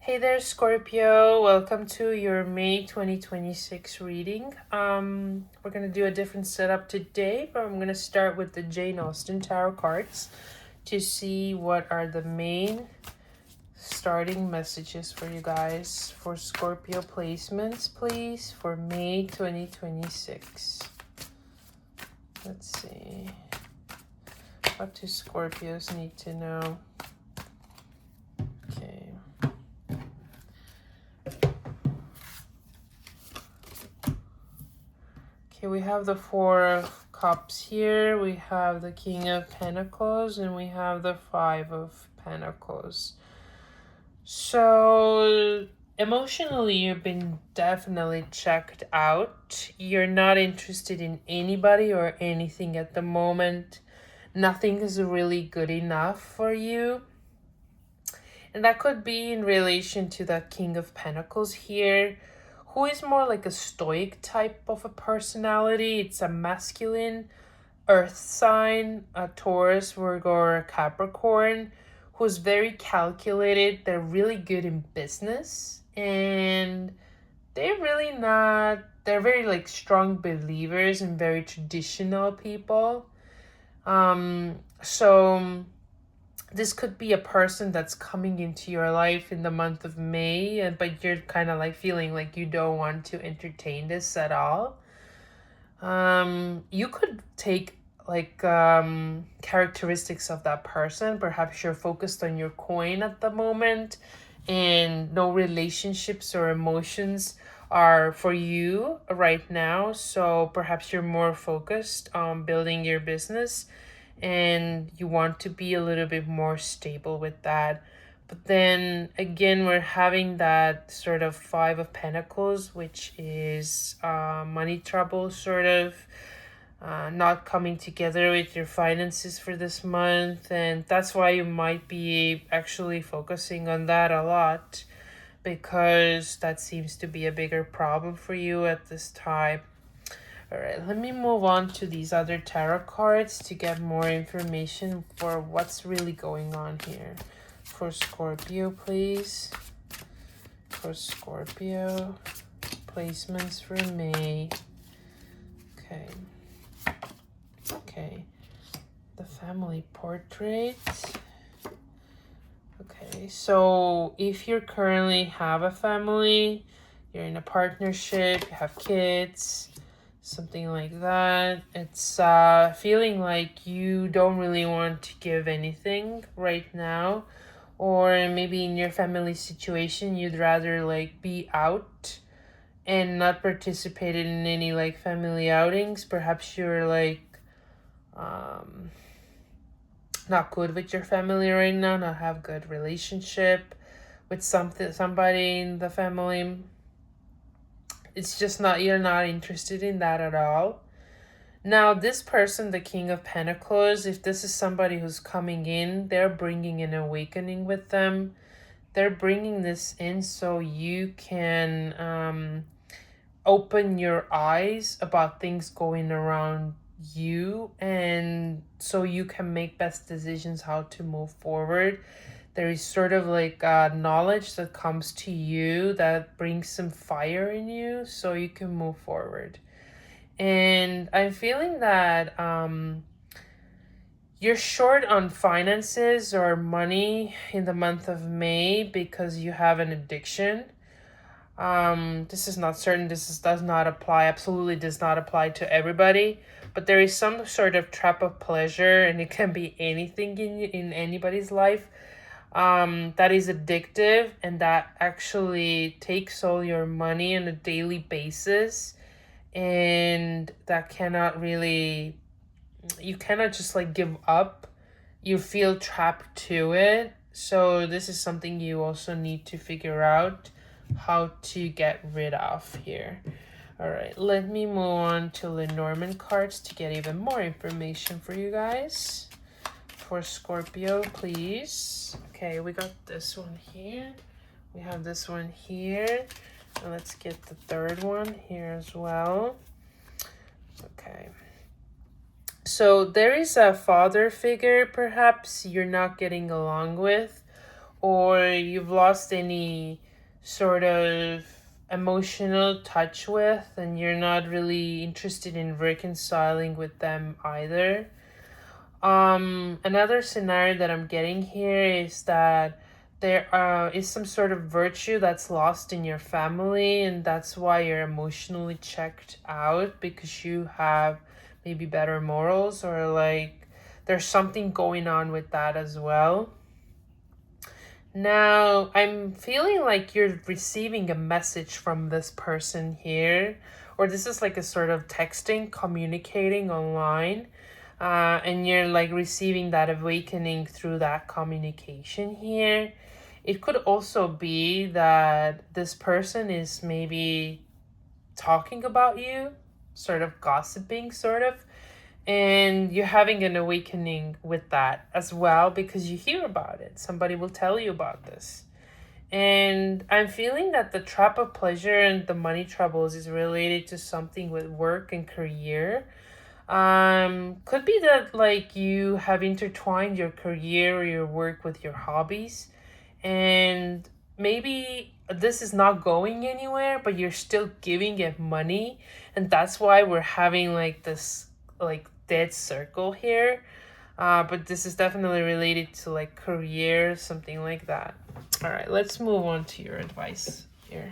Hey there, Scorpio. Welcome to your May 2026 reading. We're going to do a different setup today, but I'm going to start with the Jane Austen Tarot cards to see what are the main starting messages for you guys for Scorpio placements, please, for May 2026. Let's see. What do Scorpios need to know? Okay. Okay, we have the Four of Cups here, we have the King of Pentacles, and we have the Five of Pentacles. So, emotionally, you've been definitely checked out. You're not interested in anybody or anything at the moment. Nothing is really good enough for you. And that could be in relation to the King of Pentacles here, who is more like a stoic type of a personality. It's a masculine earth sign, a Taurus, Virgo, or a Capricorn, who's very calculated. They're really good in business, and they're very like strong believers and very traditional people. So this could be a person that's coming into your life in the month of May, but you're kind of like feeling like you don't want to entertain this at all. You could take like characteristics of that person. Perhaps you're focused on your coin at the moment, and no relationships or emotions are for you right now. So perhaps you're more focused on building your business, and you want to be a little bit more stable with that. But then again, we're having that sort of Five of Pentacles, which is money trouble, sort of not coming together with your finances for this month. And that's why you might be actually focusing on that a lot, because that seems to be a bigger problem for you at this time. All right, let me move on to these other tarot cards to get more information for what's really going on here. For Scorpio, please. For Scorpio, placements for May. Okay. Okay. The family portrait. Okay, so if you currently have a family, you're in a partnership, you have kids, something like that, it's feeling like you don't really want to give anything right now, or maybe in your family situation you'd rather like be out and not participate in any like family outings. Perhaps you're like not good with your family right now, not have good relationship with somebody in the family. It's just not, you're not interested in that at all. Now, this person, the King of Pentacles, if this is somebody who's coming in, they're bringing an awakening with them. They're bringing this in so you can open your eyes about things going around you, and so you can make best decisions how to move forward. There is sort of like knowledge that comes to you that brings some fire in you so you can move forward. And I'm feeling that you're short on finances or money in the month of May because you have an addiction. This is not certain. Does not apply. Absolutely does not apply to everybody. But there is some sort of trap of pleasure, and it can be anything in anybody's life. That is addictive, and that actually takes all your money on a daily basis, and that cannot really, you cannot just like give up. You feel trapped to it. So this is something you also need to figure out how to get rid of here. All right, let me move on to Lenormand cards to get even more information for you guys. For Scorpio, please. Okay, we got this one here. We have this one here. And let's get the third one here as well. Okay. So there is a father figure perhaps you're not getting along with, or you've lost any sort of emotional touch with, and you're not really interested in reconciling with them either. Another scenario that I'm getting here is that there is some sort of virtue that's lost in your family, and that's why you're emotionally checked out, because you have maybe better morals, or like there's something going on with that as well. Now, I'm feeling like you're receiving a message from this person here, or this is like a sort of texting, communicating online, and you're like receiving that awakening through that communication here. It could also be that this person is maybe talking about you, sort of gossiping, sort of, and you're having an awakening with that as well, because you hear about it. Somebody will tell you about this. And I'm feeling that the trap of pleasure and the money troubles is related to something with work and career. Could be that like you have intertwined your career or your work with your hobbies, and maybe this is not going anywhere, but you're still giving it money, and that's why we're having like this like dead circle here. But this is definitely related to like career, something like that. All right, let's move on to your advice here.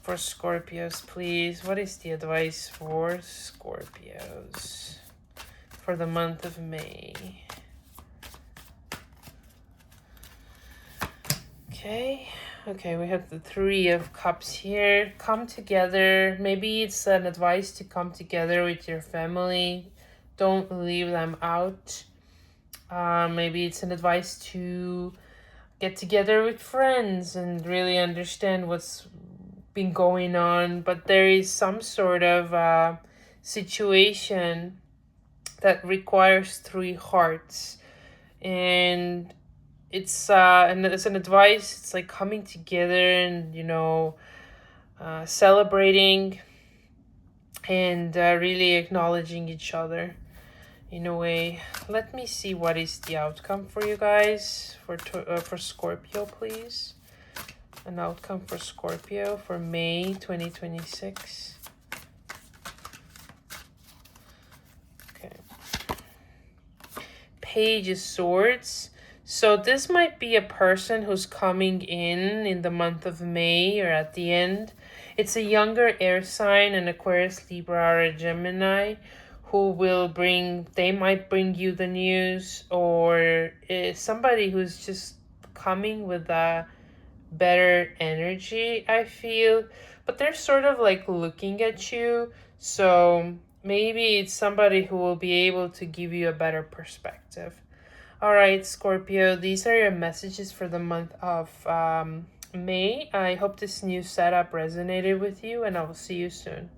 For Scorpios, please. What is the advice for Scorpios for the month of May? Okay, we have the Three of Cups here. Come together. Maybe it's an advice to come together with your family. Don't leave them out. Maybe it's an advice to get together with friends and really understand what's been going on. But there is some sort of situation that requires three hearts. And it's an advice. It's like coming together and, celebrating and really acknowledging each other in a way. Let me see what is the outcome for you guys for Scorpio, please. An outcome for Scorpio for May 2026. Okay. Page of Swords. So this might be a person who's coming in the month of May or at the end. It's a younger air sign, an Aquarius, Libra, or a Gemini, who they might bring you the news, or somebody who's just coming with a better energy, I feel. But they're sort of like looking at you, so maybe it's somebody who will be able to give you a better perspective. All right, Scorpio, these are your messages for the month of May. I hope this new setup resonated with you, and I will see you soon.